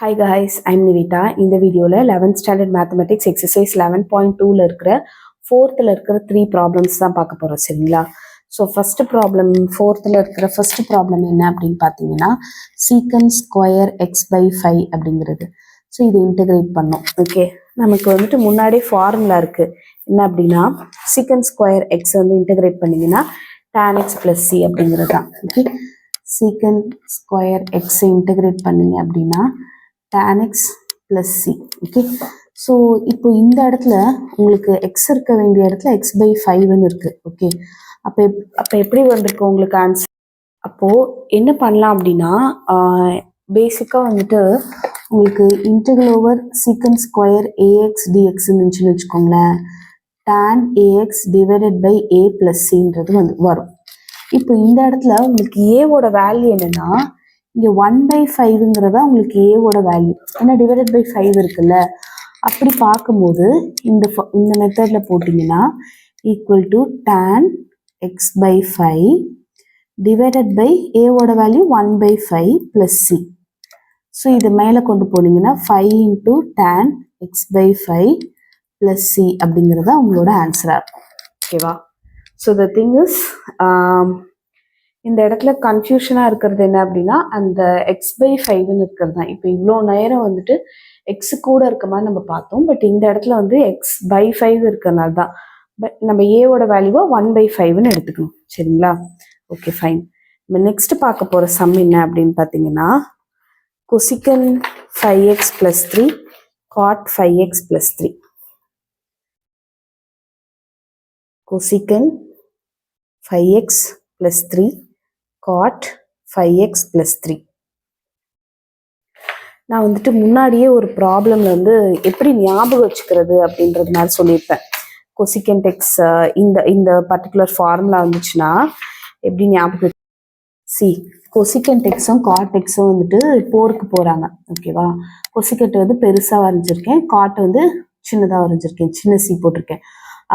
Hi guys, I'm Nivita. இந்த வீடியோல 11th standard mathematics exercise 11.2ல இருக்கிற 4th இருக்கிற 3 ப்ராப்ளம்ஸ் தான் பார்க்க போறோம் சரிங்களா. ஸோ ஃபர்ஸ்ட் ப்ராப்ளம் 4th இருக்கிற ஃபர்ஸ்ட் ப்ராப்ளம் என்ன அப்படின்னு பார்த்தீங்கன்னா சீக்கன் ஸ்கொயர் எக்ஸ் பை 5 அப்படிங்கிறது. ஸோ இதை இன்டெகிரேட் பண்ணோம். ஓகே, நமக்கு வந்துட்டு முன்னாடியே ஃபார்முலா இருக்கு. என்ன அப்படின்னா சீக்கன் ஸ்கொயர் எக்ஸ் வந்து இன்டெகிரேட் பண்ணீங்கன்னா tan x plus c அப்படிங்கிறது தான். ஓகே, சீக்கன் ஸ்கொயர் எக்ஸை இன்டெகிரேட் பண்ணீங்க அப்படின்னா tan x plus c. Okay, so இப்போ இந்த இடத்துல உங்களுக்கு x இருக்க வேண்டிய இடத்துல x by 5ன்னு இருக்கு. ஓகே, அப்போ எப்படி வந்திருக்கு உங்களுக்கு ஆன்சர்? அப்போது என்ன பண்ணலாம் அப்படின்னா பேசிக்காக வந்துட்டு உங்களுக்கு இன்டெகிரல் ஓவர் சீக்கன் ஸ்கொயர் ஏஎக்ஸ் டிஎக்ஸ்ன்னு இருந்துச்சுன்னு வச்சுக்கோங்களேன், tan ax divided by a plus cன்றது வந்து வரும். இப்போ இந்த இடத்துல உங்களுக்கு ஏவோட வேல்யூ என்னன்னா இங்கே 1/5ங்கிறதா உங்களுக்கு ஏவோட வேல்யூ, ஏன்னா டிவைடட் பை 5 இருக்குல்ல. அப்படி பார்க்கும்போது இந்த மெத்தடில் போட்டிங்கன்னா equal to tan x by 5 divided by ஏவோட வேல்யூ 1/5 plus c. ஸோ இதை மேலே கொண்டு போனீங்கன்னா 5 into tan x by 5 plus c அப்படிங்கிறதா உங்களோட ஆன்சராக இருக்கும். ஓகேவா? ஸோ த திங் இஸ் இந்த இடத்துல கன்ஃபியூஷனாக இருக்கிறது என்ன அப்படின்னா அந்த எக்ஸ் பை 5ன்னு இருக்கிறது தான். இப்போ இவ்வளோ நேரம் வந்துட்டு எக்ஸு கூட இருக்க மாதிரி நம்ம பார்த்தோம், பட் இந்த இடத்துல வந்து எக்ஸ் பை 5 இருக்கிறனால தான் பட் நம்ம ஏவோட வேல்யூவை 1/5ன்னு எடுத்துக்கணும் சரிங்களா. Okay fine. நம்ம நெக்ஸ்ட் பார்க்க போகிற சம் என்ன அப்படின்னு பார்த்தீங்கன்னா கொசிக்கன் 5x plus 3 cot 5x plus 3. cosecant 5x plus 3 cot 5x plus 3. நான் வந்துட்டு முன்னாடியே ஒரு ப்ராப்ளம்ல வந்து எப்படி ஞாபகம் வச்சுக்கிறது அப்படின்றது மாதிரி சொல்லியிருப்பேன். கொசிகண்ட் எக்ஸ் இந்த பர்டிகுலர் ஃபார்முலா வந்துச்சுன்னா எப்படி ஞாபகம் கொசிகண்ட் எக்ஸும் காட் எக்ஸும் வந்துட்டு போருக்கு போகிறாங்க. ஓகேவா, கொசிகண்ட் வந்து பெருசாக வரைஞ்சிருக்கேன், காட் வந்து சின்னதாக வரைஞ்சிருக்கேன், சின்ன சி போட்டிருக்கேன்.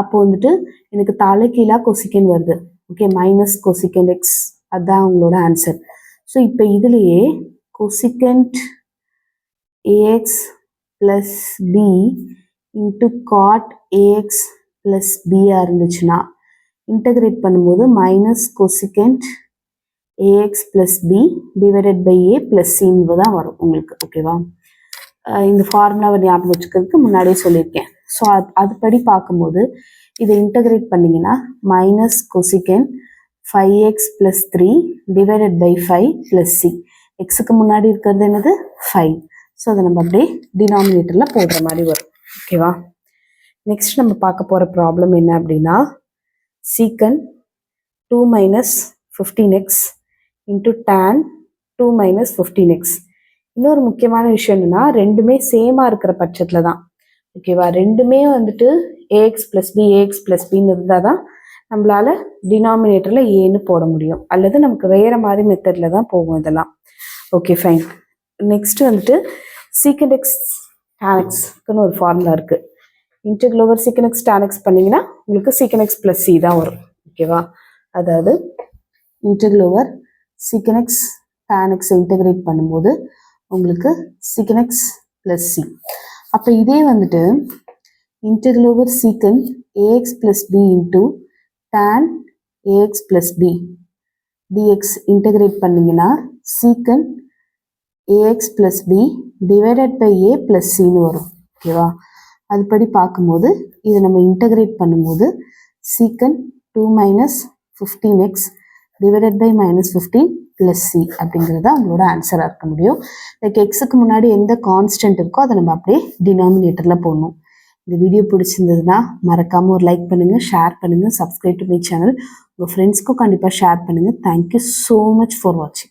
அப்போ வந்துட்டு எனக்கு தலைகீழாக கொசிகன் வருது. ஓகே, மைனஸ் கொசிகண்ட் எக்ஸ், அதுதான் அவங்களோட ஆன்சர். ஸோ இப்போ இதுலேயே cosecant a x plus b into cot a x plus பியாக இருந்துச்சுன்னா இன்டகிரேட் பண்ணும்போது minus cosecant a x plus b divided by a plus சின்னு தான் வரும் உங்களுக்கு. ஓகேவா, இந்த ஃபார்முலாவை ஞாபகம் வச்சுக்கிறதுக்கு முன்னாடியே சொல்லியிருக்கேன். ஸோ அதுபடி பார்க்கும்போது இதை இன்டகிரேட் பண்ணிங்கன்னா minus cosecant 5x plus 3 divided by 5 plus c. எக்ஸுக்கு முன்னாடி இருக்கிறது என்னது 5. ஸோ அதை நம்ம அப்படியே டினாமினேட்டரில் போடுற மாதிரி வரும். ஓகேவா, நெக்ஸ்ட் நம்ம பார்க்க போகிற ப்ராப்ளம் என்ன அப்படின்னா சீக்கன் 2 minus 15x into tan 2 minus 15x. இன்னொரு முக்கியமான விஷயம் என்னன்னா ரெண்டுமே சேமாக இருக்கிற பட்சத்தில் தான். ஓகேவா, ரெண்டுமே வந்துட்டு a x plus b a x plus பின்னு இருந்தால் தான் நம்மளால டினாமினேட்டரில் ஏன்னு போட முடியும், அல்லது நமக்கு வேறு மாதிரி மெத்தடில் தான் போகும் இதெல்லாம். Okay fine. நெக்ஸ்ட் வந்துட்டு சீக்கண்ட் எக்ஸ் tan xக்குன்னு ஒரு ஃபார்முலா இருக்குது. Integral over secant x tan x பண்ணிங்கன்னா உங்களுக்கு சீக்கண்ட் எக்ஸ் ப்ளஸ் சி தான் வரும். ஓகேவா, அதாவது integral over secant x tan x integrate பண்ணும்போது உங்களுக்கு சீக்கண்ட் எக்ஸ் ப்ளஸ் சி. அப்போ இதே வந்துட்டு integral over secant a x plus b into tan ax plus b dx integrate பண்ணிங்கன்னா secant ax plus b divided by a plus cன்னு வரும். ஓகேவா, அதுபடி பார்க்கும்போது இதை நம்ம இன்டெகிரேட் பண்ணும்போது secant 2 minus 15x divided by minus 15 plus c அப்படிங்கிறத உங்களோட ஆன்சராக இருக்க முடியும். லைக் எக்ஸுக்கு முன்னாடி எந்த கான்ஸ்டன்ட் இருக்கோ அதை நம்ம அப்படியே டினாமினேட்டரில் போடணும். இந்த வீடியோ பிடிச்சிருந்ததுன்னா மறக்காமல் ஒரு லைக் பண்ணுங்கள், ஷேர் பண்ணுங்கள், சப்ஸ்கிரைப் டு மை சேனல். உங்கள் ஃப்ரெண்ட்ஸ்க்கும் கண்டிப்பாக ஷேர் பண்ணுங்கள். தேங்க்யூ ஸோ மச் ஃபார் வாட்சிங்.